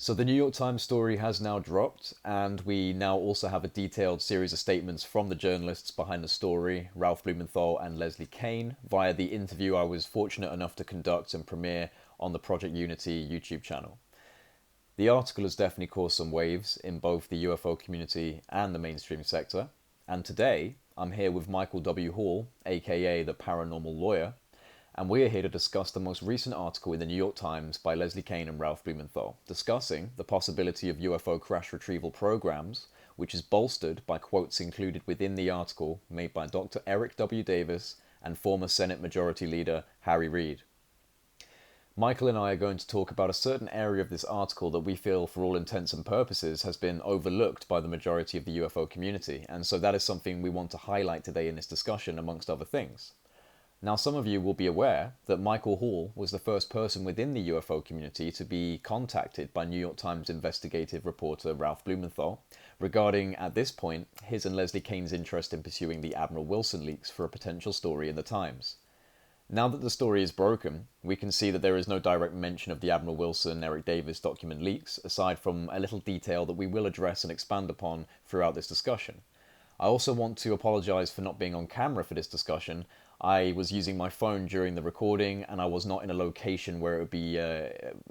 So the New York Times story has now dropped, and we now also have a detailed series of statements from the journalists behind the story, Ralph Blumenthal and Leslie Kean, via the interview I was fortunate enough to conduct and premiere on the Project Unity YouTube channel. The article has definitely caused some waves in both the UFO community and the mainstream sector, and today I'm here with Michael W. Hall, aka the Paranormal Lawyer, and we're here to discuss the most recent article in the New York Times by Leslie Kean and Ralph Blumenthal, discussing the possibility of UFO crash retrieval programs, which is bolstered by quotes included within the article made by Dr. Eric W. Davis and former Senate Majority Leader Harry Reid. Michael and I are going to talk about a certain area of this article that we feel, for all intents and purposes, has been overlooked by the majority of the UFO community, and so that is something we want to highlight today in this discussion, amongst other things. Now, some of you will be aware that Michael Hall was the first person within the UFO community to be contacted by New York Times investigative reporter Ralph Blumenthal regarding, at this point, his and Leslie Kean's interest in pursuing the Admiral Wilson leaks for a potential story in the Times. Now that the story is broken, we can see that there is no direct mention of the Admiral Wilson Eric Davis document leaks, aside from a little detail that we will address and expand upon throughout this discussion. I also want to apologise for not being on camera for this discussion. I was using my phone during the recording and I was not in a location where it would be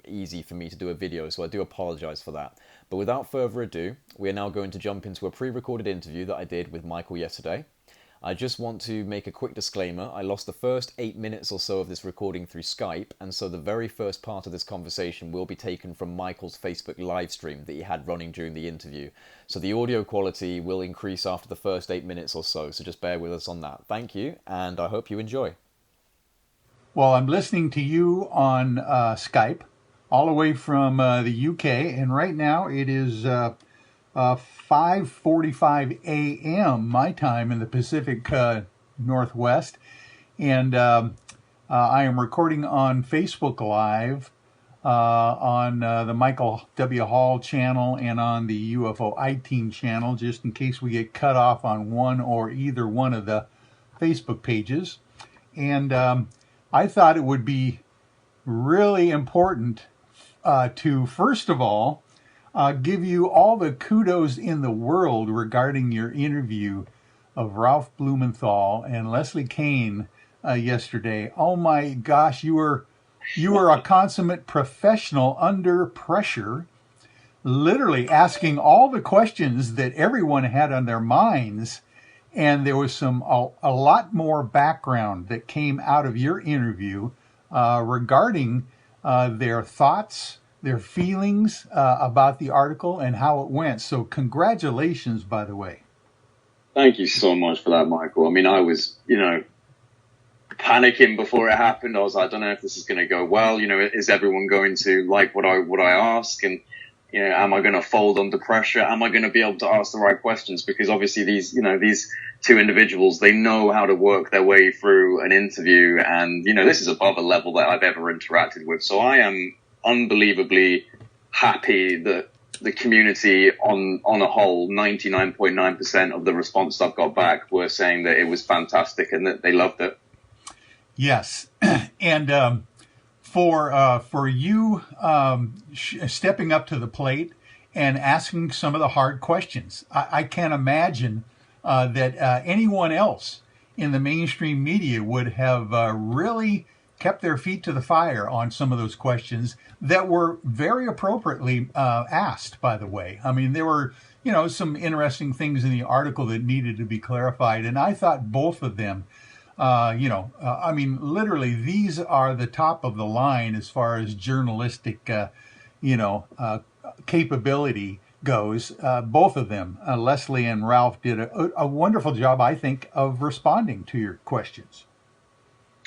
easy for me to do a video, so I do apologise for that. But without further ado, we are now going to jump into a pre-recorded interview that I did with Michael yesterday. I just want to make a quick disclaimer. I lost the first 8 minutes or so of this recording through Skype, and so the very first part of this conversation will be taken from Michael's Facebook live stream that he had running during the interview. So the audio quality will increase after the first 8 minutes or so just bear with us on that. Thank you, and I hope you enjoy. Well, I'm listening to you on Skype, all the way from the UK, and right now it is 5:45 a.m. my time in the Pacific Northwest, and I am recording on Facebook Live on the Michael W. Hall channel and on the UFO I-Team channel, just in case we get cut off on one or either one of the Facebook pages. And I thought it would be really important to, first of all, give you all the kudos in the world regarding your interview of Ralph Blumenthal and Leslie Kean yesterday. Oh my gosh, you were a consummate professional under pressure, literally asking all the questions that everyone had on their minds, and there was a lot more background that came out of your interview regarding their thoughts, their feelings about the article and how it went. So congratulations, by the way. Thank you so much for that, Michael. I mean, I was, panicking before it happened. I was like, I don't know if this is going to go well. Is everyone going to like what I ask? And, am I going to fold under pressure? Am I going to be able to ask the right questions? Because obviously these two individuals, they know how to work their way through an interview. And, this is above a level that I've ever interacted with. So I am unbelievably happy that the community on a whole, 99.9% of the response I've got back were saying that it was fantastic and that they loved it. Yes. And for you stepping up to the plate and asking some of the hard questions, I can't imagine that anyone else in the mainstream media would have really kept their feet to the fire on some of those questions that were very appropriately asked, by the way. I mean, there were, some interesting things in the article that needed to be clarified. And I thought both of them, literally, these are the top of the line as far as journalistic, capability goes. Both of them, Leslie and Ralph, did a wonderful job, I think, of responding to your questions.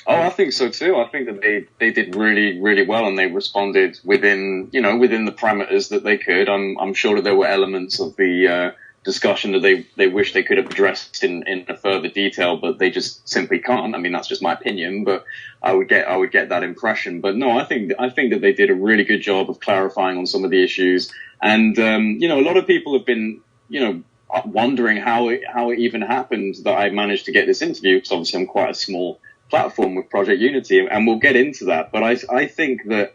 Oh, I think so too. I think that they did really, really well, and they responded within the parameters that they could. I'm sure that there were elements of the discussion that they wish they could have addressed in a further detail, but they just simply can't. I mean, that's just my opinion, but I would get that impression. But no, I think that they did a really good job of clarifying on some of the issues. And a lot of people have been wondering how it even happened that I managed to get this interview, because obviously I'm quite a small platform with Project Unity, and we'll get into that. But I think that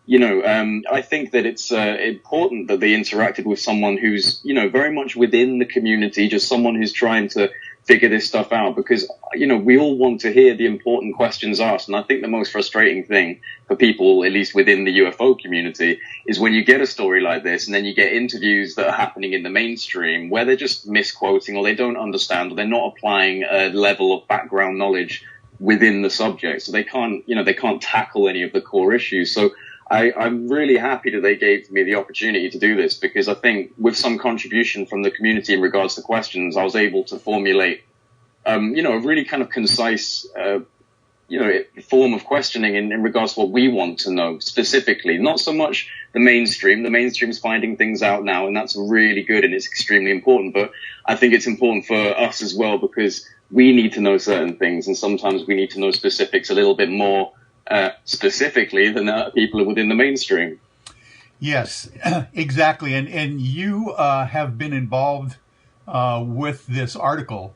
I think that it's important that they interacted with someone who's, very much within the community, just someone who's trying to figure this stuff out, because, we all want to hear the important questions asked. And I think the most frustrating thing for people, at least within the UFO community, is when you get a story like this and then you get interviews that are happening in the mainstream where they're just misquoting, or they don't understand, or they're not applying a level of background knowledge within the subject. So they can't tackle any of the core issues. So I'm really happy that they gave me the opportunity to do this, because I think with some contribution from the community in regards to questions, I was able to formulate, a really kind of concise, form of questioning in regards to what we want to know specifically. Not so much the mainstream. The mainstream's finding things out now, and that's really good and it's extremely important. But I think it's important for us as well, because we need to know certain things, and sometimes we need to know specifics a little bit more specifically than people within the mainstream. Yes, exactly. And you have been involved with this article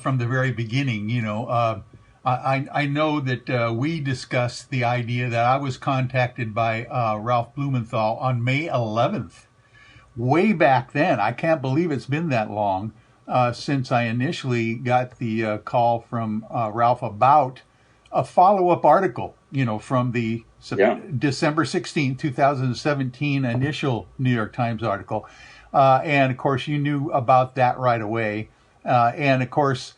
from the very beginning. I know that we discussed the idea that I was contacted by Ralph Blumenthal on May 11th. Way back then. I can't believe it's been that long since I initially got the call from Ralph about a follow-up article, from the December 16, 2017 initial New York Times article. And of course, you knew about that right away. And of course,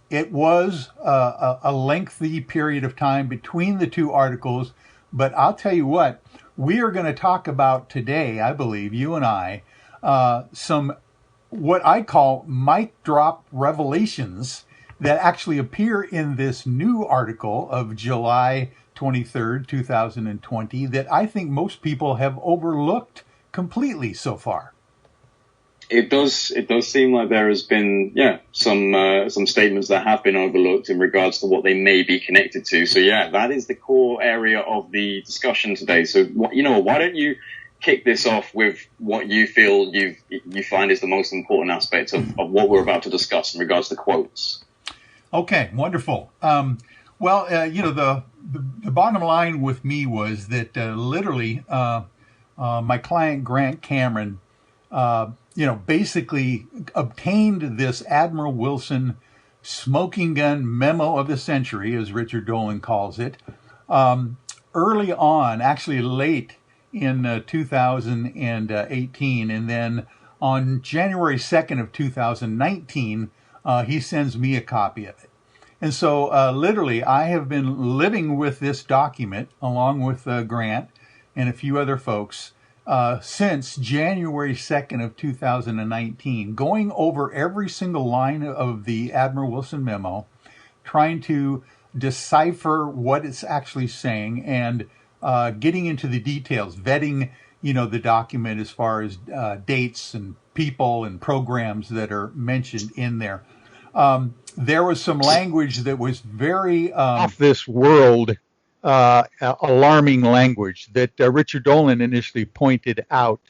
it was a lengthy period of time between the two articles. But I'll tell you what, we are going to talk about today, I believe, you and I, some what I call mic drop revelations that actually appear in this new article of July 23rd, 2020, that I think most people have overlooked completely so far. It does seem like there has been, some statements that have been overlooked in regards to what they may be connected to. So that is the core area of the discussion today. So, why don't you kick this off with what you feel you find is the most important aspect of what we're about to discuss in regards to quotes? Okay, wonderful. The bottom line with me was that literally my client Grant Cameron, basically obtained this Admiral Wilson smoking gun memo of the century, as Richard Dolan calls it, early on, actually late in 2018, and then on January 2nd of 2019, he sends me a copy of it. And so literally, I have been living with this document along with Grant and a few other folks since January 2nd of 2019, going over every single line of the Admiral Wilson memo, trying to decipher what it's actually saying, and getting into the details, vetting, the document as far as dates and people and programs that are mentioned in there. There was some language that was very off this world, alarming language that Richard Dolan initially pointed out.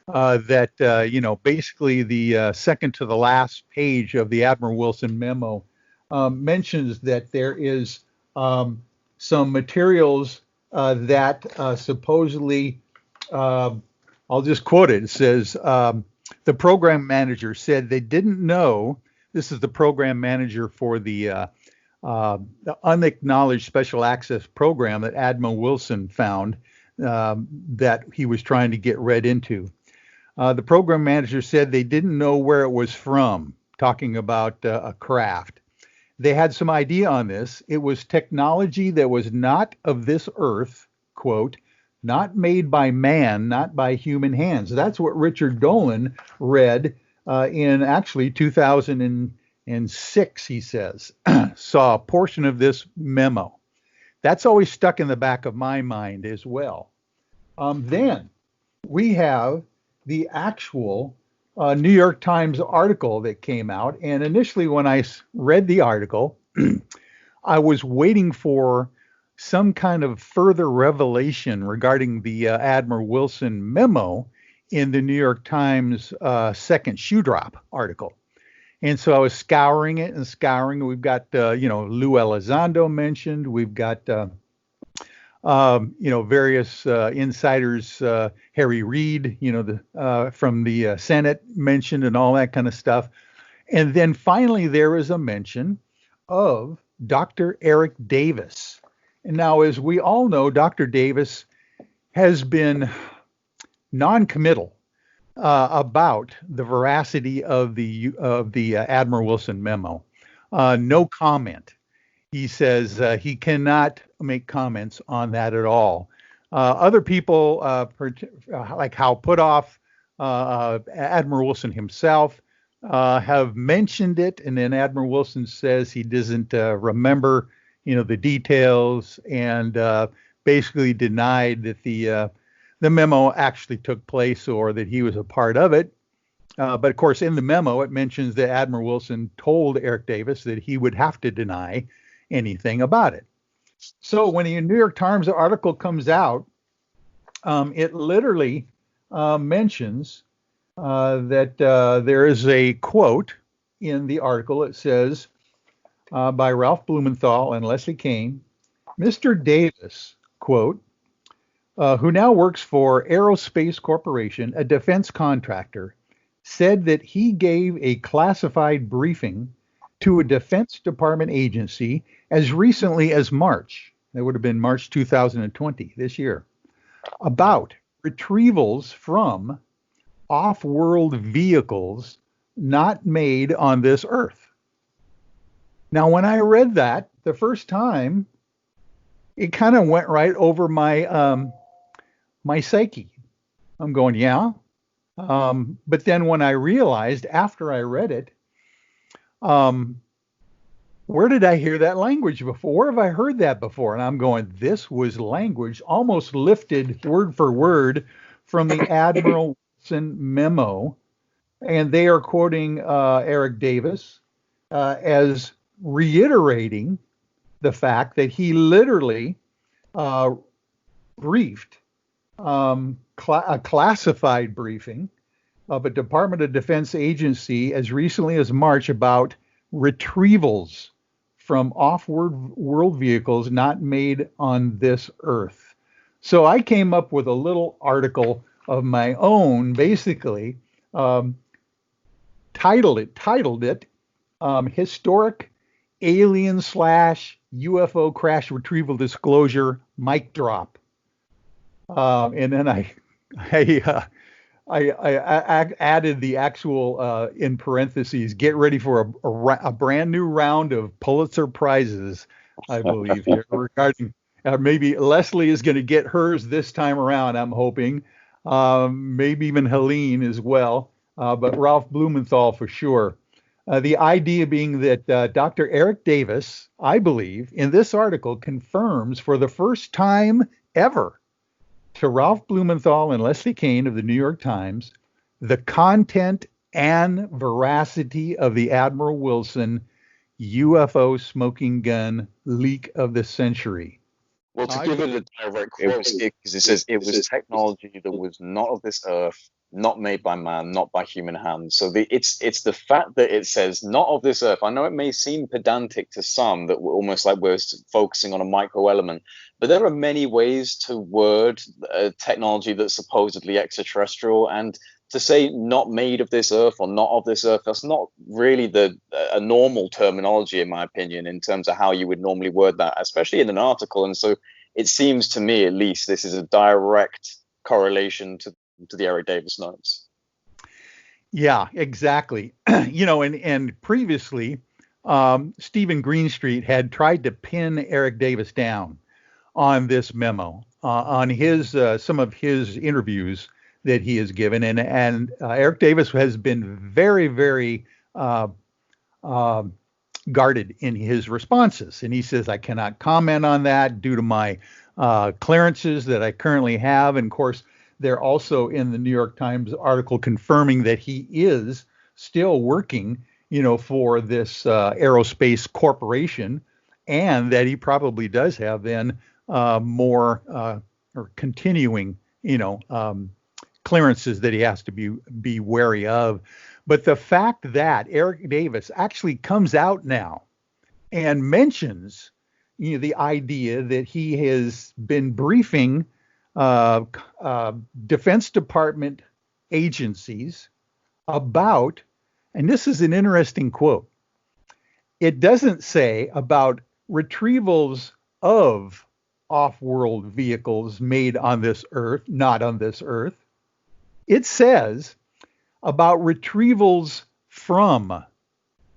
That basically the second to the last page of the Admiral Wilson memo mentions that there is some materials that supposedly, I'll just quote it. It says, the program manager said they didn't know. This is the program manager for the unacknowledged special access program that Admiral Wilson found that he was trying to get read into. The program manager said they didn't know where it was from, talking about a craft. They had some idea on this. It was technology that was not of this earth, quote, not made by man, not by human hands. That's what Richard Dolan read in actually 2006, he says, saw a portion of this memo. That's always stuck in the back of my mind as well. Then we have the actual New York Times article that came out. And initially when I read the article, I was waiting for some kind of further revelation regarding the Admiral Wilson memo in the New York Times second shoe drop article. And so I was scouring it and scouring. We've got, Lou Elizondo mentioned. We've got Various insiders, Harry Reid, from the Senate mentioned and all that kind of stuff. And then finally, there is a mention of Dr. Eric Davis. And now, as we all know, Dr. Davis has been non-committal about the veracity of the Admiral Wilson memo. No comment. He says he cannot make comments on that at all. Other people, like Hal Puthoff, Admiral Wilson himself, have mentioned it, and then Admiral Wilson says he doesn't remember, the details, and basically denied that the memo actually took place or that he was a part of it. But of course, in the memo, it mentions that Admiral Wilson told Eric Davis that he would have to deny anything about it. So when the New York Times article comes out, it literally mentions that there is a quote in the article. It says, by Ralph Blumenthal and Leslie Kean, Mr. Davis, quote, who now works for Aerospace Corporation, a defense contractor, said that he gave a classified briefing to a Defense Department agency as recently as March, that would have been March 2020, this year, about retrievals from off-world vehicles not made on this Earth. Now, when I read that the first time, it kind of went right over my my psyche. I'm going, yeah. But then when I realized after I read it, where did I hear that language before? Where have I heard that before? And I'm going, this was language almost lifted word for word from the Admiral Wilson memo. And they are quoting Eric Davis as reiterating the fact that he literally briefed a classified briefing of a Department of Defense agency as recently as March about retrievals from off-world vehicles not made on this Earth. So I came up with a little article of my own, basically titled it Historic Alien / UFO Crash Retrieval Disclosure Mic Drop. And then I added the actual in parentheses, get ready for a brand new round of Pulitzer Prizes, I believe, here regarding maybe Leslie is going to get hers this time around, I'm hoping, maybe even Helene as well, but Ralph Blumenthal for sure. The idea being that Dr. Eric Davis, I believe, in this article confirms for the first time ever to Ralph Blumenthal and Leslie Kean of the New York Times the content and veracity of the Admiral Wilson UFO smoking gun leak of the century. Well, to give it a direct quote, because it says it was technology that was not of this earth, not made by man, not by human hands. So it's the fact that it says not of this earth. I know it may seem pedantic to some, that we're almost like we're focusing on a micro element, but there are many ways to word technology that's supposedly extraterrestrial, and to say not made of this earth or not of this earth, that's not really a normal terminology, in my opinion, in terms of how you would normally word that, especially in an article. And so it seems to me, at least, this is a direct correlation to the Eric Davis notes. Yeah, exactly. And previously, Stephen Greenstreet had tried to pin Eric Davis down on this memo, on his some of his interviews that he has given, and Eric Davis has been very, very guarded in his responses, and he says, I cannot comment on that due to my clearances that I currently have. And of course, they're also in the New York Times article confirming that he is still working, for this aerospace corporation, and that he probably does have then more or continuing, clearances that he has to be wary of. But the fact that Eric Davis actually comes out now and mentions, the idea that he has been briefing Defense Department agencies about, and this is an interesting quote, it doesn't say about retrievals of off-world vehicles made on this earth, not on this earth. It says about retrievals from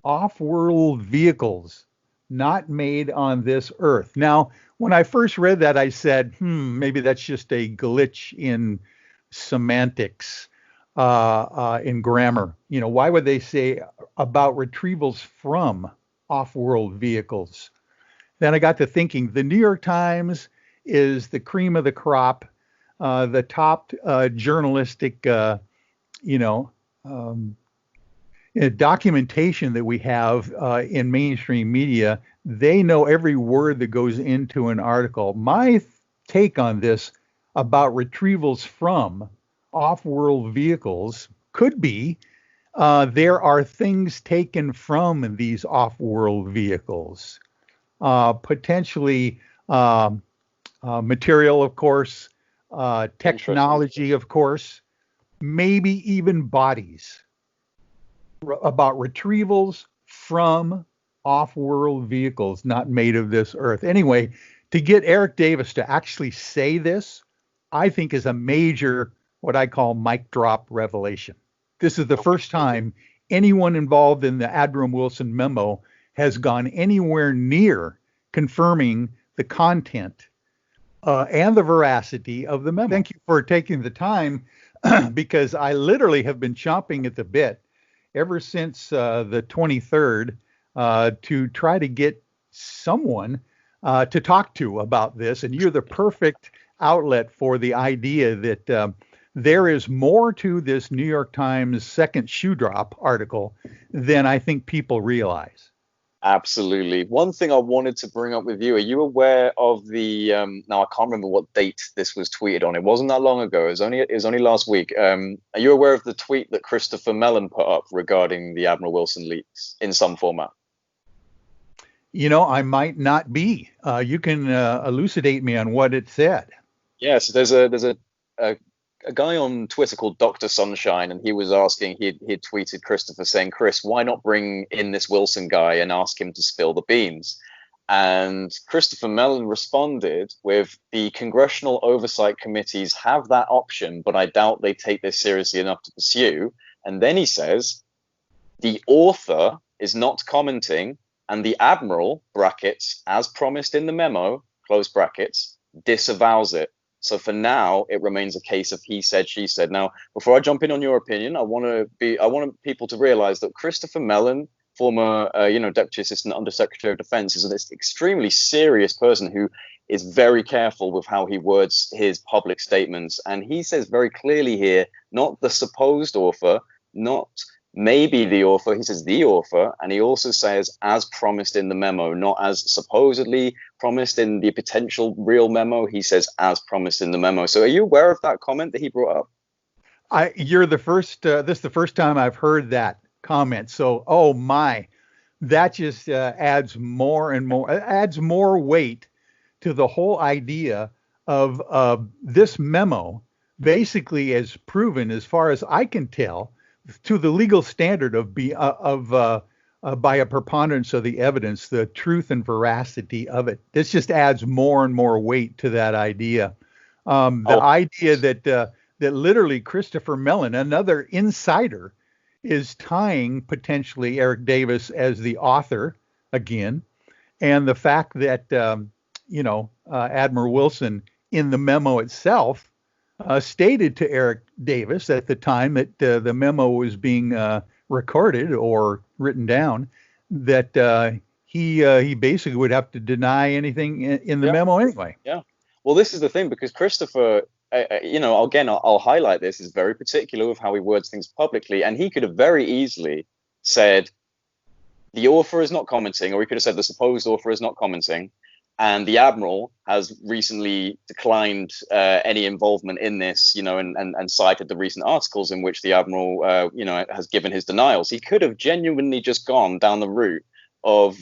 off-world vehicles not made on this earth. Now, when I first read that, I said, maybe that's just a glitch in semantics, in grammar. Why would they say about retrievals from off-world vehicles? Then I got to thinking, the New York Times is the cream of the crop, the top journalistic, documentation that we have in mainstream media. They know every word that goes into an article. My take on this about retrievals from off-world vehicles could be there are things taken from these off-world vehicles, potentially material, of course, technology, of course, maybe even bodies. About retrievals from off-world vehicles not made of this earth. Anyway, to get Eric Davis to actually say this, I think is a major, what I call mic drop revelation. This is the first time anyone involved in the Admiral Wilson memo has gone anywhere near confirming the content and the veracity of the memo. Thank you for taking the time, because I literally have been chomping at the bit ever since the 23rd to try to get someone to talk to about this. And you're the perfect outlet for the idea that there is more to this New York Times second shoe drop article than I think people realize. Absolutely. One thing I wanted to bring up with you, are you aware of the, now I can't remember what date this was tweeted on. It wasn't that long ago. It was only last week. Are you aware of the tweet that Christopher Mellon put up regarding the Admiral Wilson leaks in some format? I might not be. You can elucidate me on what it said. Yes, there's a guy on Twitter called Dr. Sunshine, and he was asking, he'd tweeted Christopher saying, Chris, why not bring in this Wilson guy and ask him to spill the beans? And Christopher Mellon responded with, the congressional oversight committees have that option, but I doubt they take this seriously enough to pursue. And then he says, the author is not commenting, and the Admiral, brackets, as promised in the memo, close brackets, disavows it. So for now, it remains a case of he said, she said. Now, before I jump in on your opinion, I want people to realize that Christopher Mellon, former, Deputy Assistant Undersecretary of Defense, is an extremely serious person who is very careful with how he words his public statements. And he says very clearly here, not the supposed author, not maybe the author, he says the author, and he also says as promised in the memo, not as supposedly promised in the potential real memo. He says as promised in the memo. So are you aware of that comment that he brought up? You're the first, this is the first time I've heard that comment. So, oh my, that just adds more and more, adds more weight to the whole idea of this memo, basically as proven, as far as I can tell, to the legal standard of by a preponderance of the evidence, the truth and veracity of it. This just adds more and more weight to that idea. Idea that literally Christopher Mellon, another insider, is tying potentially Eric Davis as the author again, and the fact that Admiral Wilson in the memo itself stated to Eric Davis at the time that the memo was being recorded or written down that he basically would have to deny anything in the memo anyway. Yeah. Well, this is the thing, because Christopher, again, I'll highlight this, is very particular with how he words things publicly, and he could have very easily said the author is not commenting, or he could have said the supposed author is not commenting. And the Admiral has recently declined any involvement in this, and cited the recent articles in which the Admiral, has given his denials. He could have genuinely just gone down the route of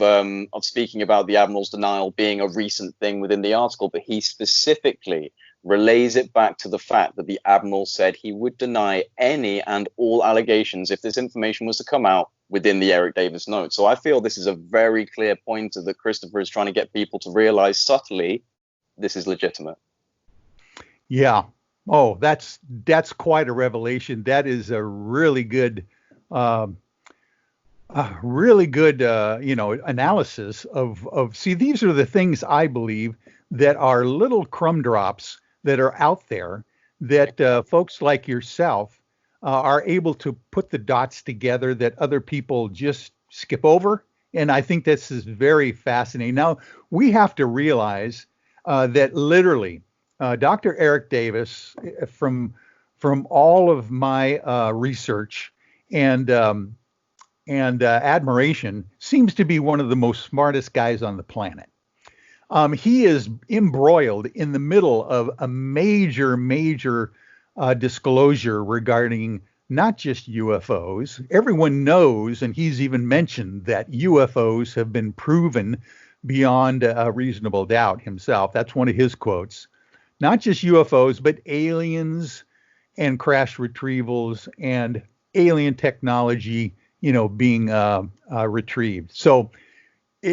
speaking about the Admiral's denial being a recent thing within the article, but he specifically relays it back to the fact that the Admiral said he would deny any and all allegations if this information was to come out within the Eric Davis notes. So I feel this is a very clear pointer that Christopher is trying to get people to realize subtly this is legitimate. Yeah. Oh, that's quite a revelation. That is a really good analysis of see, these are the things I believe that are little crumb drops that are out there that folks like yourself are able to put the dots together that other people just skip over. And I think this is very fascinating. Now, we have to realize that literally Dr. Eric Davis, from all of my research and admiration, seems to be one of the most smartest guys on the planet. He is embroiled in the middle of a major disclosure regarding not just UFOs. Everyone knows, and he's even mentioned, that UFOs have been proven beyond a reasonable doubt himself. That's one of his quotes. Not just UFOs, but aliens and crash retrievals and alien technology, being retrieved. So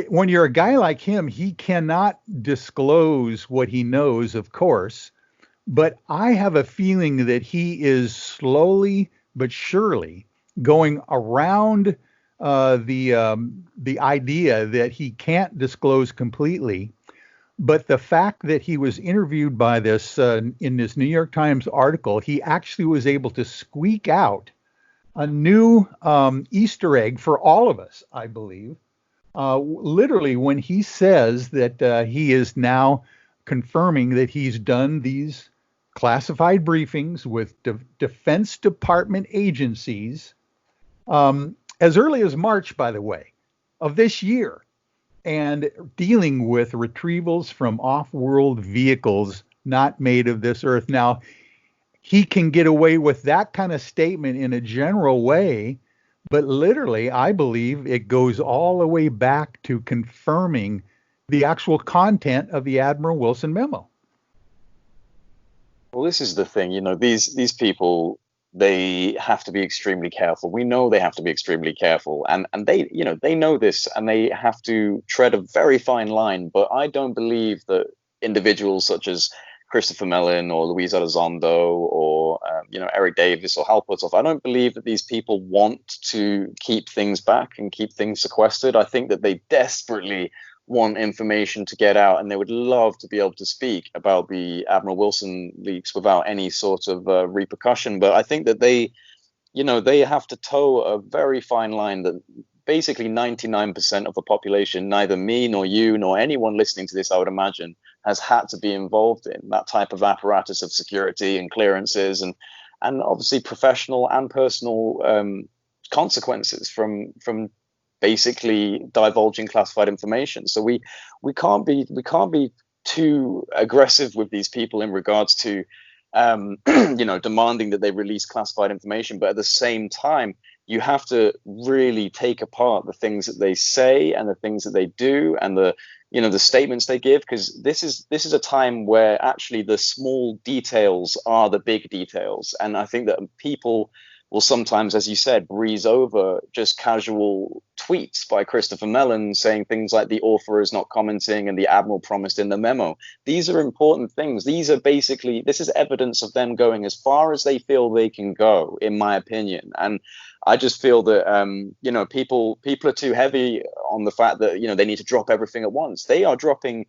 when you're a guy like him, he cannot disclose what he knows, of course, but I have a feeling that he is slowly but surely going around the idea that he can't disclose completely. But the fact that he was interviewed by this in this New York Times article, he actually was able to squeak out a new Easter egg for all of us, I believe. Literally, when he says that he is now confirming that he's done these classified briefings with Defense Department agencies as early as March, by the way, of this year, and dealing with retrievals from off-world vehicles not made of this earth. Now, he can get away with that kind of statement in a general way, but literally, I believe it goes all the way back to confirming the actual content of the Admiral Wilson memo. Well, this is the thing, these people, they have to be extremely careful. We know they have to be extremely careful, and they, they know this, and they have to tread a very fine line. But I don't believe that individuals such as Christopher Mellon or Luis Elizondo or Eric Davis or Hal Puthoff, I don't believe that these people want to keep things back and keep things sequestered. I think that they desperately want information to get out, and they would love to be able to speak about the Admiral Wilson leaks without any sort of repercussion. But I think that they have to toe a very fine line that basically 99% of the population, neither me nor you nor anyone listening to this, I would imagine, has had to be involved in that type of apparatus of security and clearances and obviously professional and personal consequences from basically divulging classified information. So we can't be too aggressive with these people in regards to demanding that they release classified information, but at the same time you have to really take apart the things that they say and the things that they do and the statements they give, because this is a time where actually the small details are the big details. And I think that people will sometimes, as you said, breeze over just casual tweets by Christopher Mellon saying things like the author is not commenting and the Admiral promised in the memo. These are important things. This is evidence of them going as far as they feel they can go, in my opinion. And I just feel that, people are too heavy on the fact that, they need to drop everything at once. They are dropping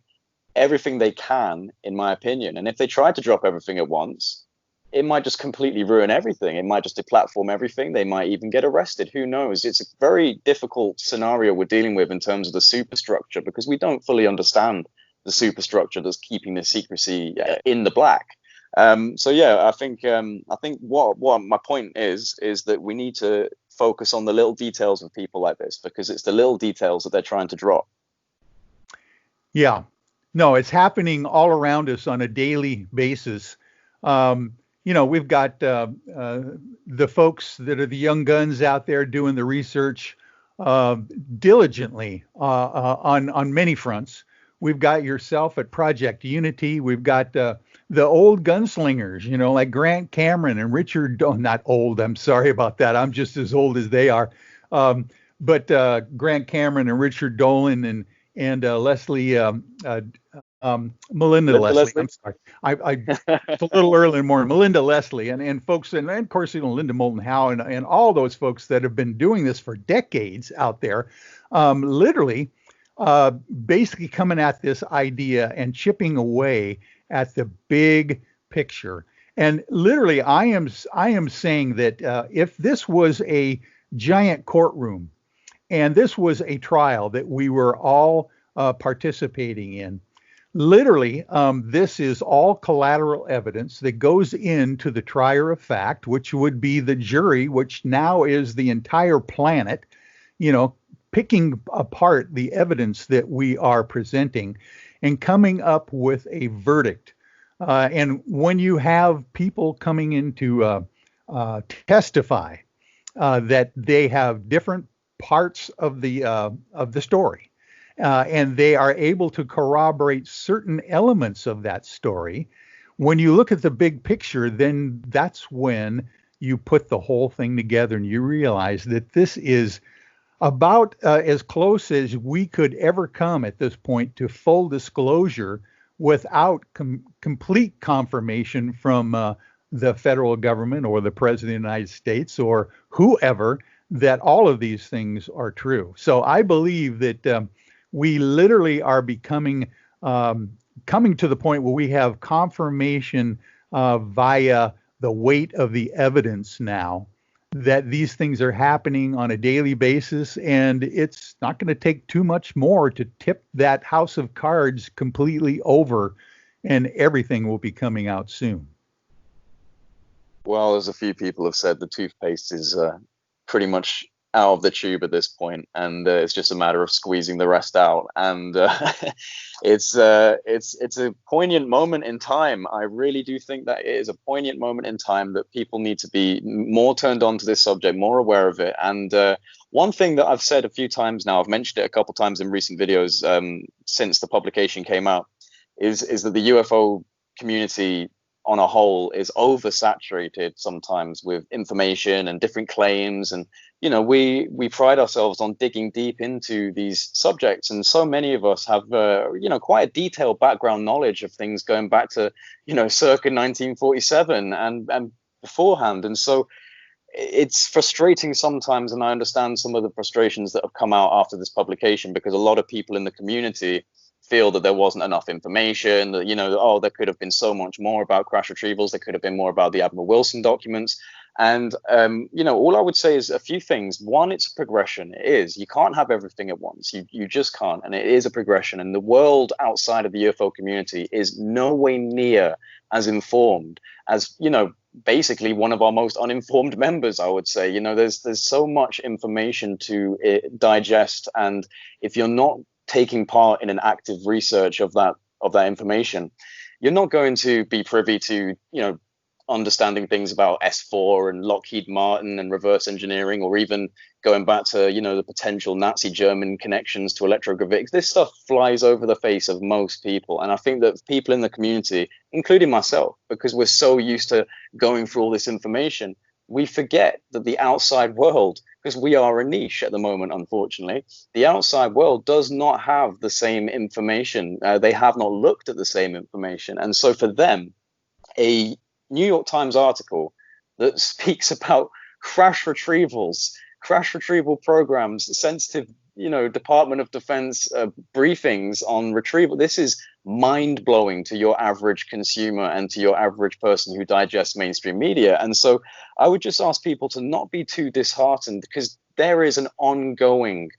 everything they can, in my opinion. And if they try to drop everything at once, it might just completely ruin everything. It might just deplatform everything. They might even get arrested. Who knows? It's a very difficult scenario we're dealing with in terms of the superstructure, because we don't fully understand the superstructure that's keeping the secrecy in the black. I think what my point is that we need to focus on the little details of people like this, because it's the little details that they're trying to drop. Yeah, no, it's happening all around us on a daily basis. We've got the folks that are the young guns out there doing the research diligently on many fronts. We've got yourself at Project Unity. We've got the old gunslingers, like Grant Cameron and Richard. Not old. I'm sorry about that. I'm just as old as they are. But Grant Cameron and Richard Dolan and Leslie Melinda Leslie. I'm sorry. It's a little early in the morning. Melinda Leslie and folks, and of course, Linda Moulton Howe and all those folks that have been doing this for decades out there, literally, basically coming at this idea and chipping away at the big picture. And literally, I am saying that if this was a giant courtroom and this was a trial that we were all participating in, literally, this is all collateral evidence that goes into the trier of fact, which would be the jury, which now is the entire planet, picking apart the evidence that we are presenting and coming up with a verdict. And when you have people coming in to testify that they have different parts of the story, and they are able to corroborate certain elements of that story, when you look at the big picture, then that's when you put the whole thing together and you realize that this is about as close as we could ever come at this point to full disclosure without complete confirmation from the federal government or the president of the United States or whoever that all of these things are true. So I believe that we literally are coming to the point where we have confirmation via the weight of the evidence now that these things are happening on a daily basis, and it's not going to take too much more to tip that house of cards completely over, and everything will be coming out soon. Well, as a few people have said, the toothpaste is pretty much out of the tube at this point, and it's just a matter of squeezing the rest out. And it's a poignant moment in time. I really do think that it is a poignant moment in time that people need to be more turned on to this subject, more aware of it. And one thing that I've said a few times now, I've mentioned it a couple times in recent videos since the publication came out, is that the UFO community on a whole is oversaturated sometimes with information and different claims. And we pride ourselves on digging deep into these subjects, and so many of us have quite a detailed background knowledge of things going back to circa 1947 and beforehand. And so it's frustrating sometimes, and I understand some of the frustrations that have come out after this publication, because a lot of people in the community feel that there wasn't enough information, that, there could have been so much more about crash retrievals. There could have been more about the Admiral Wilson documents. And, all I would say is a few things. One, it's a progression. It is. You can't have everything at once. You just can't. And it is a progression. And the world outside of the UFO community is no way near as informed as, basically one of our most uninformed members, I would say. There's so much information to digest. And if you're not taking part in an active research of that information, you're not going to be privy to understanding things about S4 and Lockheed Martin and reverse engineering, or even going back to the potential Nazi German connections to electrogravitics. This stuff flies over the face of most people, and I think that people in the community, including myself, because we're so used to going through all this information, we forget that the outside world, because we are a niche at the moment, unfortunately, the outside world does not have the same information. They have not looked at the same information. And so for them, a New York Times article that speaks about crash retrievals, crash retrieval programs, sensitive, Department of Defense briefings on retrieval. This is mind blowing to your average consumer and to your average person who digests mainstream media. And so I would just ask people to not be too disheartened, because there is an ongoing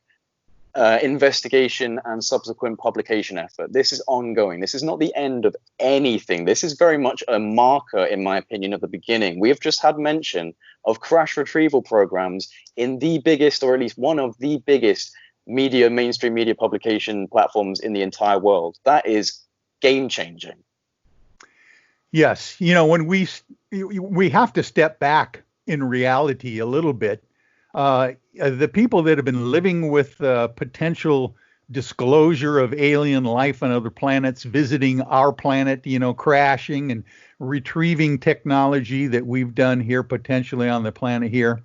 investigation and subsequent publication effort. This is ongoing. This is not the end of anything. This is very much a marker, in my opinion, of the beginning. We have just had mention of crash retrieval programs in the biggest, or at least one of the biggest mainstream media publication platforms in the entire world. That is game changing. Yes. When we have to step back in reality a little bit, the people that have been living with potential disclosure of alien life on other planets, visiting our planet, crashing and retrieving technology that we've done here potentially on the planet here.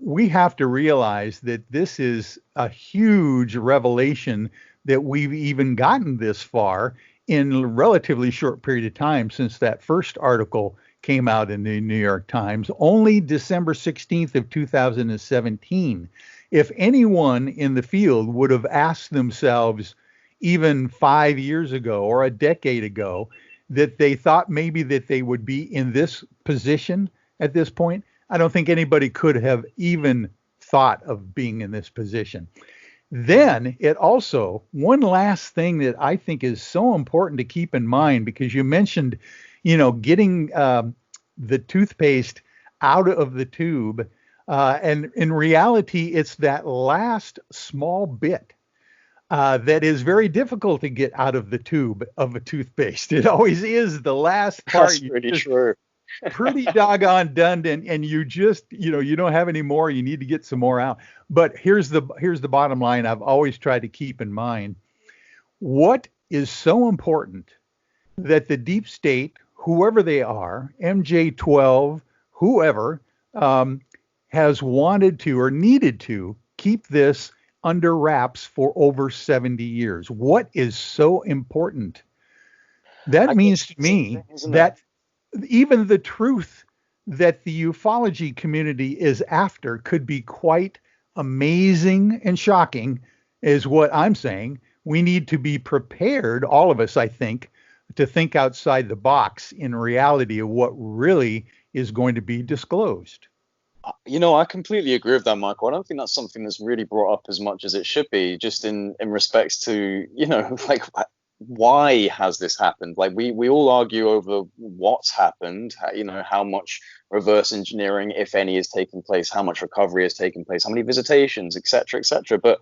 We have to realize that this is a huge revelation that we've even gotten this far in a relatively short period of time since that first article came out in the New York Times, only December 16th of 2017. If anyone in the field would have asked themselves even 5 years ago or a decade ago that they thought maybe that they would be in this position at this point, I don't think anybody could have even thought of being in this position. Then it also, one last thing that I think is so important to keep in mind, because you mentioned, getting the toothpaste out of the tube. And in reality, it's that last small bit that is very difficult to get out of the tube of a toothpaste. It always is the last part. That's pretty true. Pretty doggone done, and you just, you don't have any more. You need to get some more out. But here's the bottom line I've always tried to keep in mind. What is so important that the deep state, whoever they are, MJ12, whoever, has wanted to or needed to keep this under wraps for over 70 years? What is so important? That means to me that even the truth that the ufology community is after could be quite amazing and shocking, is what I'm saying. We need to be prepared, all of us, I think, to think outside the box in reality of what really is going to be disclosed. I completely agree with that, Michael. I don't think that's something that's really brought up as much as it should be, just in respects to, like, why has this happened? Like, we all argue over what's happened, how much reverse engineering, if any, is taking place, how much recovery has taken place, how many visitations, etc., etc. But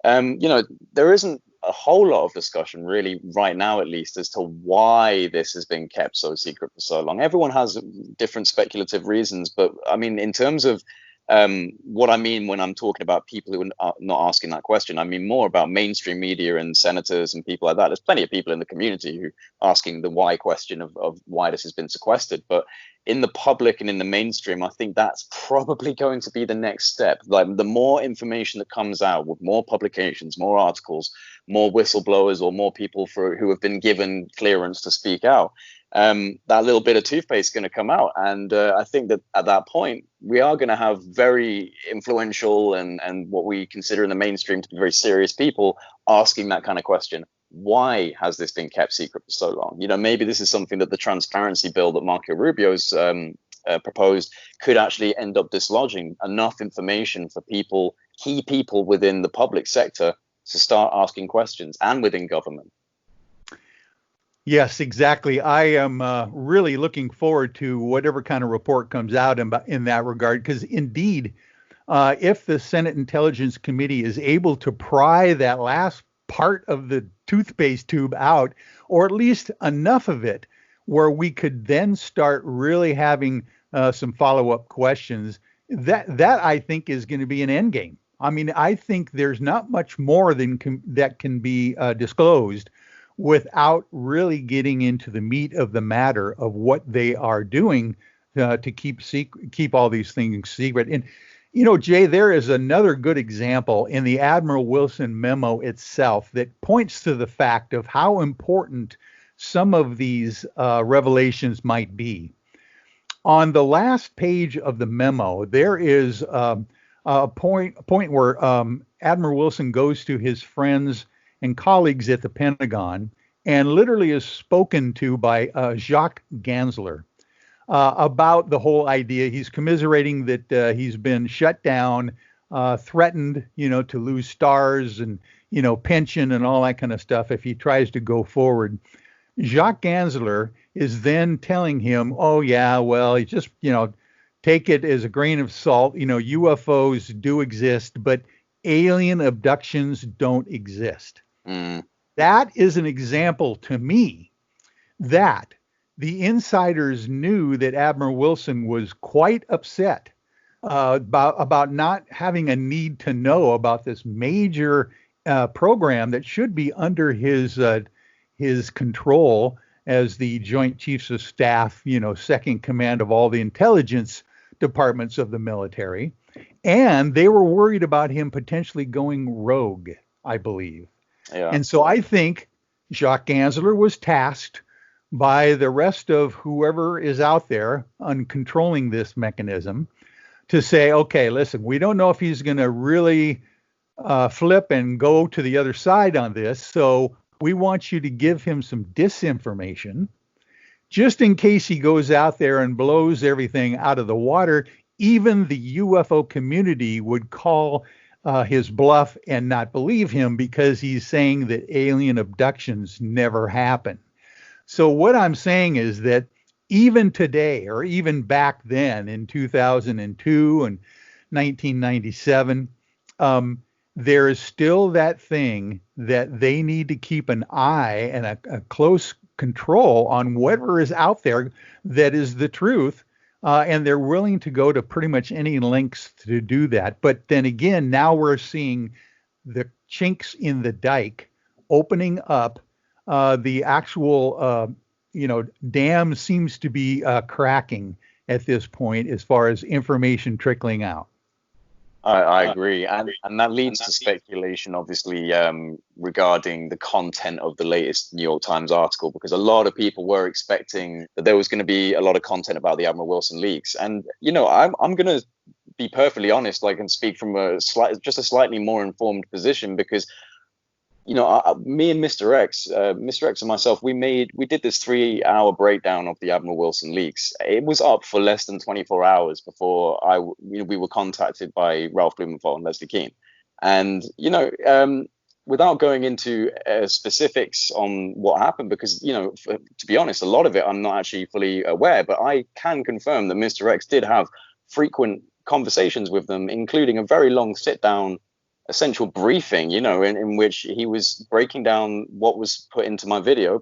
there isn't a whole lot of discussion really right now, at least, as to why this has been kept so secret for so long. Everyone has different speculative reasons, but I mean, in terms of what I mean when I'm talking about people who are not asking that question, I mean more about mainstream media and senators and people like that. There's plenty of people in the community who are asking the why question of why this has been sequestered. But in the public and in the mainstream, I think that's probably going to be the next step. Like, the more information that comes out with more publications, more articles, more whistleblowers, or more people who have been given clearance to speak out, that little bit of toothpaste is going to come out. And I think that at that point, we are going to have very influential and what we consider in the mainstream to be very serious people asking that kind of question. Why has this been kept secret for so long? Maybe this is something that the transparency bill that Marco Rubio's proposed could actually end up dislodging enough information for key people within the public sector to start asking questions, and within government. Yes, exactly. I am really looking forward to whatever kind of report comes out in that regard, because indeed, if the Senate Intelligence Committee is able to pry that last part of the toothpaste tube out, or at least enough of it where we could then start really having some follow-up questions, that I think is going to be an end game. I mean, I think there's not much more that can be disclosed without really getting into the meat of the matter of what they are doing to keep all these things secret. And Jay, there is another good example in the Admiral Wilson memo itself that points to the fact of how important some of these revelations might be. On the last page of the memo, there is a point where Admiral Wilson goes to his friends and colleagues at the Pentagon and literally is spoken to by Jacques Gansler about the whole idea. He's commiserating that he's been shut down, threatened, to lose stars and, pension and all that kind of stuff if he tries to go forward. Jacques Gansler is then telling him, oh, yeah, well, he just, take it as a grain of salt. UFOs do exist, but alien abductions don't exist. That is an example to me that the insiders knew that Admiral Wilson was quite upset about not having a need to know about this major program that should be under his control as the Joint Chiefs of Staff, second command of all the intelligence departments of the military. And they were worried about him potentially going rogue, I believe. Yeah. And so I think Jacques Gansler was tasked by the rest of whoever is out there on controlling this mechanism to say, okay, listen, we don't know if he's going to really flip and go to the other side on this. So we want you to give him some disinformation just in case he goes out there and blows everything out of the water. Even the UFO community would call his bluff and not believe him because he's saying that alien abductions never happen. So what I'm saying is that even today, or even back then in 2002 and 1997, there is still that thing that they need to keep an eye and a close control on whatever is out there that is the truth. And they're willing to go to pretty much any lengths to do that. But then again, now we're seeing the chinks in the dike opening up. The actual, dam seems to be cracking at this point as far as information trickling out. I agree. And that leads to speculation, obviously, regarding the content of the latest New York Times article, because a lot of people were expecting that there was going to be a lot of content about the Admiral Wilson leaks. And, I'm going to be perfectly honest, and speak from a slightly more informed position, because me and Mr. X and myself, we did this 3-hour breakdown of the Admiral Wilson leaks. It was up for less than 24 hours before we were contacted by Ralph Blumenthal and Leslie Kean. And, without going into specifics on what happened, because, to be honest, a lot of it I'm not actually fully aware, but I can confirm that Mr. X did have frequent conversations with them, including a very long sit-down essential briefing, in which he was breaking down what was put into our video,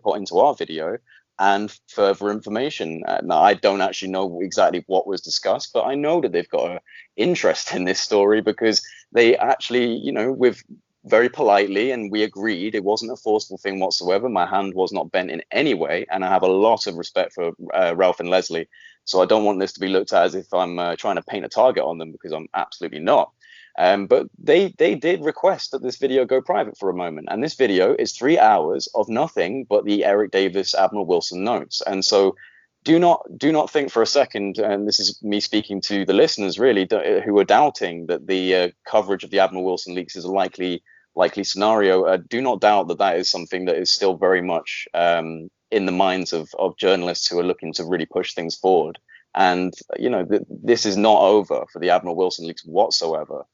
and further information. Now, I don't actually know exactly what was discussed, but I know that they've got an interest in this story, because they actually, with very politely, and we agreed it wasn't a forceful thing whatsoever. My hand was not bent in any way, and I have a lot of respect for Ralph and Leslie. So I don't want this to be looked at as if I'm trying to paint a target on them, because I'm absolutely not. But they did request that this video go private for a moment. And this video is 3 hours of nothing but the Eric Davis Admiral Wilson notes. And so do not think for a second, and this is me speaking to the listeners really, who are doubting that the coverage of the Admiral Wilson leaks is a likely scenario. Do not doubt that is something that is still very much in the minds of journalists who are looking to really push things forward. And, this is not over for the Admiral Wilson leaks whatsoever.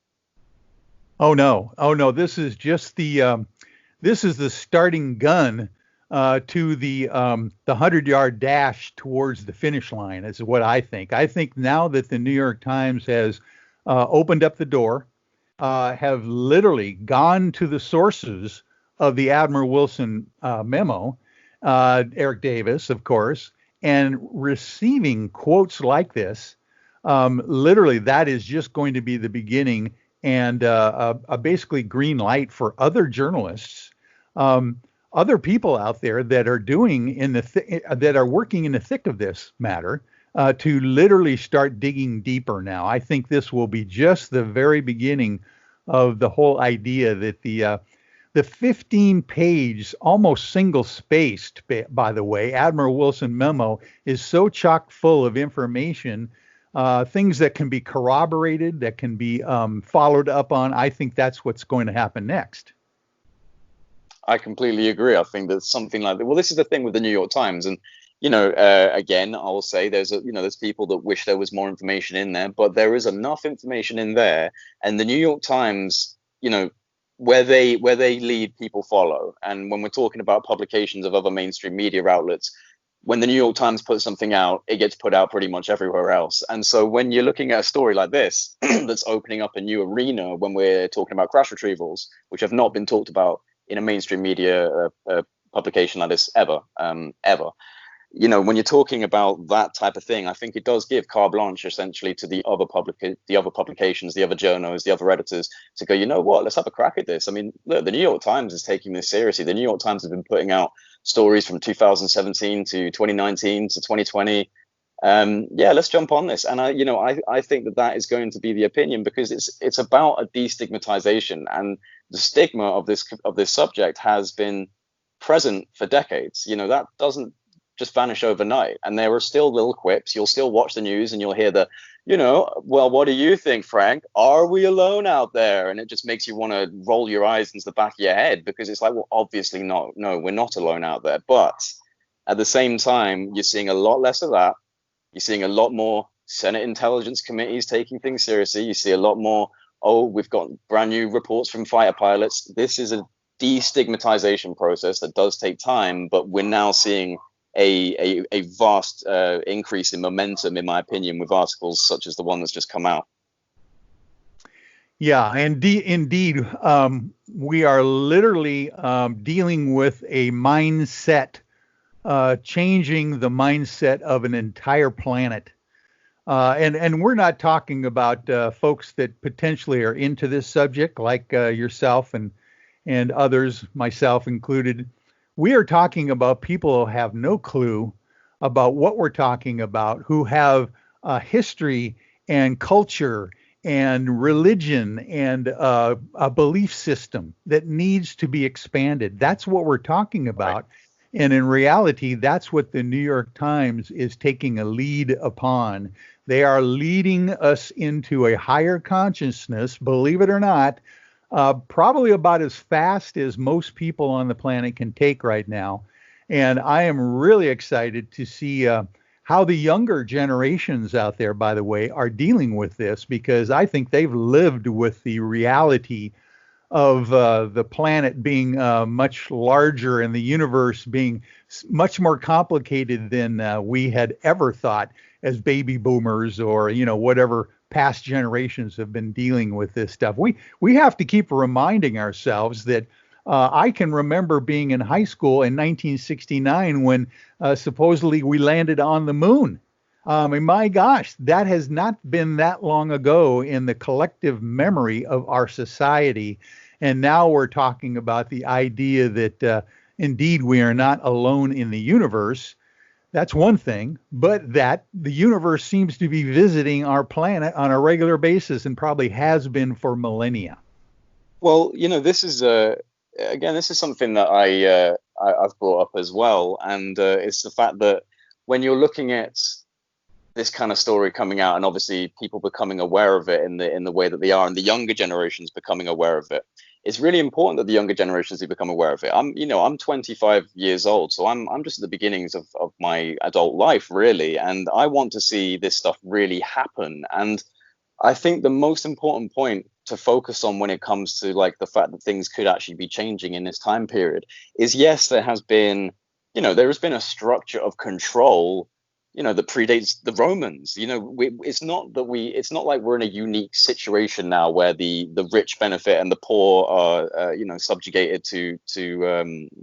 Oh no! This is just the starting gun to the 100-yard dash towards the finish line. Is what I think. I think now that the New York Times has opened up the door, have literally gone to the sources of the Admiral Wilson memo, Eric Davis, of course, and receiving quotes like this. Literally, that is just going to be the beginning. And a basically green light for other journalists, other people out there that are that are working in the thick of this matter, to literally start digging deeper now. I think this will be just the very beginning of the whole idea that the 15-page, almost single-spaced, by the way, Admiral Wilson memo is so chock full of information. Things that can be corroborated, that can be followed up on. I think that's what's going to happen next. I completely agree. I think that something like that. Well, this is the thing with the New York Times, and again, I will say there's people that wish there was more information in there, but there is enough information in there, and the New York Times, where they lead, people follow. And when we're talking about publications of other mainstream media outlets, when the New York Times puts something out, it gets put out pretty much everywhere else. And so when you're looking at a story like this, that's opening up a new arena when we're talking about crash retrievals, which have not been talked about in a mainstream media publication like this ever. when you're talking about that type of thing, I think it does give carte blanche essentially to the other publications, the other journals, the other editors to go, you know what, let's have a crack at this. I mean, look, the New York Times is taking this seriously. The New York Times has been putting out stories from 2017 to 2019 to 2020. Yeah, let's jump on this. And I think that is going to be the opinion, because it's about a destigmatization, and the stigma of this subject has been present for decades. That doesn't just vanish overnight. And there are still little quips. You'll still watch the news and you'll hear well, what do you think, Frank? Are we alone out there? And it just makes you want to roll your eyes into the back of your head, because it's like, well, obviously not. No, we're not alone out there. But at the same time, you're seeing a lot less of that. You're seeing a lot more Senate Intelligence Committees taking things seriously. You see a lot more, we've got brand new reports from fighter pilots. This is a destigmatization process that does take time, but we're now seeing a vast increase in momentum, in my opinion, with articles such as the one that's just come out. Yeah, and indeed, we are literally dealing with a mindset, changing the mindset of an entire planet. And we're not talking about folks that potentially are into this subject, like yourself and others, myself included. We are talking about people who have no clue about what we're talking about, who have history and culture and religion and a belief system that needs to be expanded. That's what we're talking about. Right. And in reality, that's what the New York Times is taking a lead upon. They are leading us into a higher consciousness, believe it or not, probably about as fast as most people on the planet can take right now. And I am really excited to see how the younger generations out there, by the way, are dealing with this, because I think they've lived with the reality of the planet being much larger and the universe being much more complicated than we had ever thought as baby boomers, or whatever past generations have been dealing with this stuff. We have to keep reminding ourselves that I can remember being in high school in 1969 when supposedly we landed on the moon. And my gosh, that has not been that long ago in the collective memory of our society. And now we're talking about the idea that indeed we are not alone in the universe. That's one thing, but that the universe seems to be visiting our planet on a regular basis, and probably has been for millennia. Well, this is again, this is something that I've brought up as well, and it's the fact that when you're looking at this kind of story coming out, and obviously people becoming aware of it in the way that they are, and the younger generations becoming aware of it, it's really important that the younger generations become aware of it. I'm 25 years old, so I'm just at the beginnings of my adult life, really, and I want to see this stuff really happen. And I think the most important point to focus on when it comes to like the fact that things could actually be changing in this time period is, yes, there has been a structure of control that predates the Romans. It's not like we're in a unique situation now where the rich benefit and the poor are subjugated to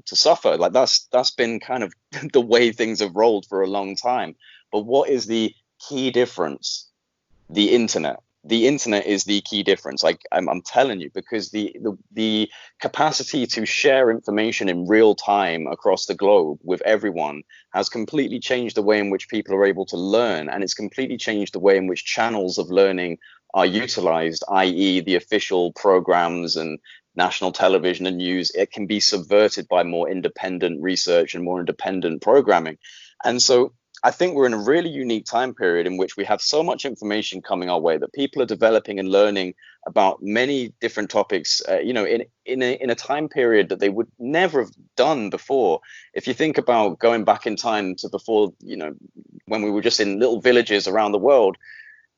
suffer. Like that's been kind of the way things have rolled for a long time. But what is the key difference? The internet. The internet is the key difference. Like I'm telling you, because the capacity to share information in real time across the globe with everyone has completely changed the way in which people are able to learn, and it's completely changed the way in which channels of learning are utilized, i.e. the official programs and national television and news. It can be subverted by more independent research and more independent programming. And so I think we're in a really unique time period in which we have so much information coming our way that people are developing and learning about many different topics, in a time period that they would never have done before. If you think about going back in time to before, when we were just in little villages around the world,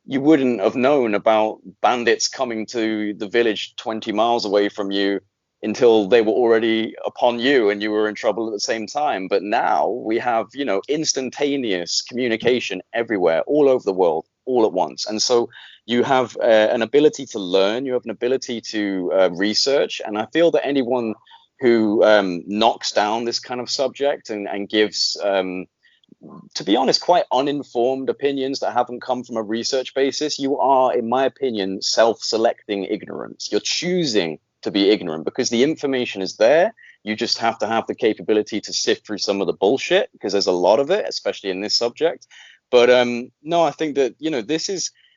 you wouldn't have known about bandits coming to the village 20 miles away from you until they were already upon you and you were in trouble at the same time. But now we have, instantaneous communication everywhere, all over the world, all at once. And so you have an ability to learn, you have an ability to research. And I feel that anyone who knocks down this kind of subject and gives to be honest, quite uninformed opinions that haven't come from a research basis, you are, in my opinion, self-selecting ignorance. You're choosing to be ignorant because the information is there. You just have to have the capability to sift through some of the bullshit, because there's a lot of it, especially in this subject. But no, I think that,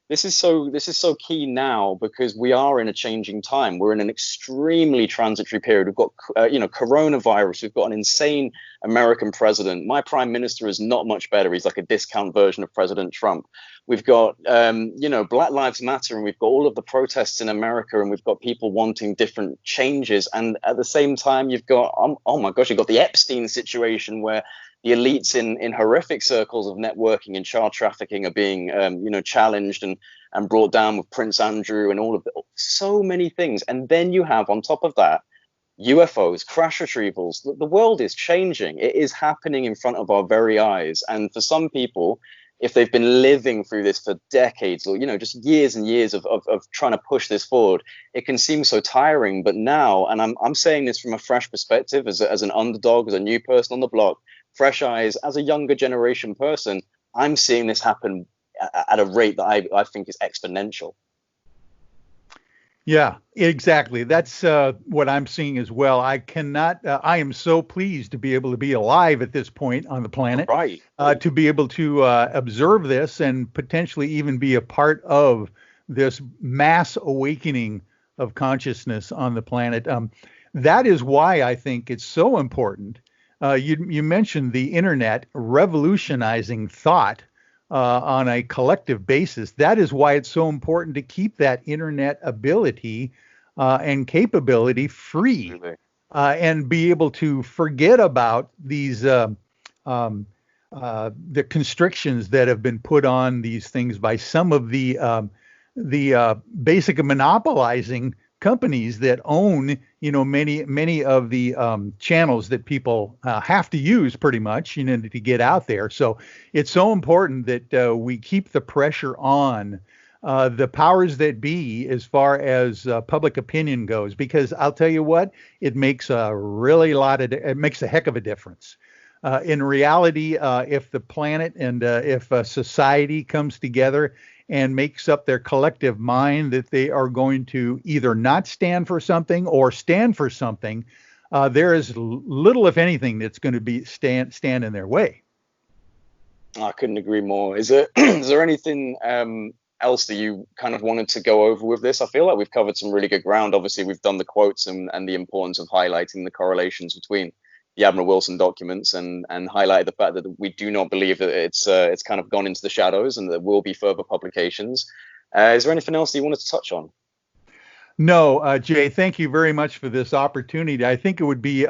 this is so key now, because we are in a changing time. We're in an extremely transitory period. We've got coronavirus. We've got an insane American president. My prime minister is not much better. He's like a discount version of President Trump. We've got Black Lives Matter, and we've got all of the protests in America, and we've got people wanting different changes. And at the same time, you've got oh my gosh, you've got the Epstein situation, where the elites in horrific circles of networking and child trafficking are being, challenged and brought down with Prince Andrew and all of so many things. And then you have, on top of that, UFOs, crash retrievals. The world is changing. It is happening in front of our very eyes. And for some people, if they've been living through this for decades, or just years and years of trying to push this forward, it can seem so tiring. But now, and I'm saying this from a fresh perspective, as an underdog, as a new person on the block, fresh eyes, as a younger generation person, I'm seeing this happen at a rate that I think is exponential. Yeah, exactly. That's what I'm seeing as well. I am so pleased to be able to be alive at this point on the planet, right? To be able to observe this and potentially even be a part of this mass awakening of consciousness on the planet. That is why I think it's so important. You mentioned the internet revolutionizing thought on a collective basis. That is why it's so important to keep that internet ability and capability free, and be able to forget about these the constrictions that have been put on these things by some of the basic monopolizing companies that own, many of the channels that people have to use pretty much, to get out there. So it's so important that we keep the pressure on the powers that be as far as public opinion goes, because I'll tell you what, it makes it makes a heck of a difference. In reality, if the planet and if society comes together and makes up their collective mind that they are going to either not stand for something or stand for something, there is little, if anything, that's going to be stand in their way. I couldn't agree more. Is there anything else that you kind of wanted to go over with this? I feel like we've covered some really good ground. Obviously, we've done the quotes and the importance of highlighting the correlations between the Admiral Wilson documents and highlighted the fact that we do not believe that it's kind of gone into the shadows, and there will be further publications. Is there anything else that you wanted to touch on? No, Jay, thank you very much for this opportunity. I think it would be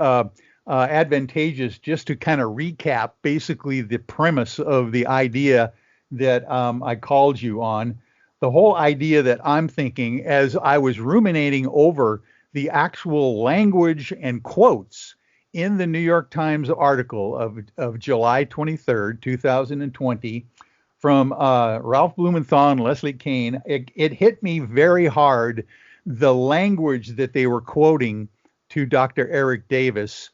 advantageous just to kind of recap basically the premise of the idea that I called you on. The whole idea that I'm thinking as I was ruminating over the actual language and quotes in the New York Times article of July 23rd, 2020, from Ralph Blumenthal and Leslie Kean, it hit me very hard, the language that they were quoting to Dr. Eric Davis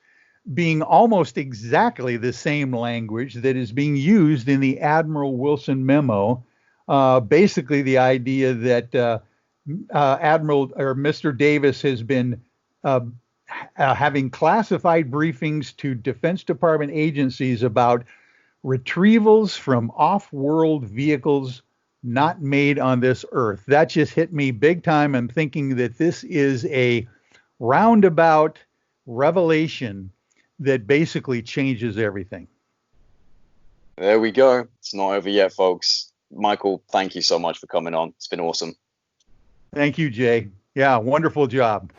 being almost exactly the same language that is being used in the Admiral Wilson memo. Basically, the idea that Admiral or Mr. Davis has been having classified briefings to Defense Department agencies about retrievals from off-world vehicles not made on this earth. That just hit me big time. I'm thinking that this is a roundabout revelation that basically changes everything. There we go. It's not over yet, folks. Michael, thank you so much for coming on. It's been awesome. Thank you, Jay. Yeah, wonderful job.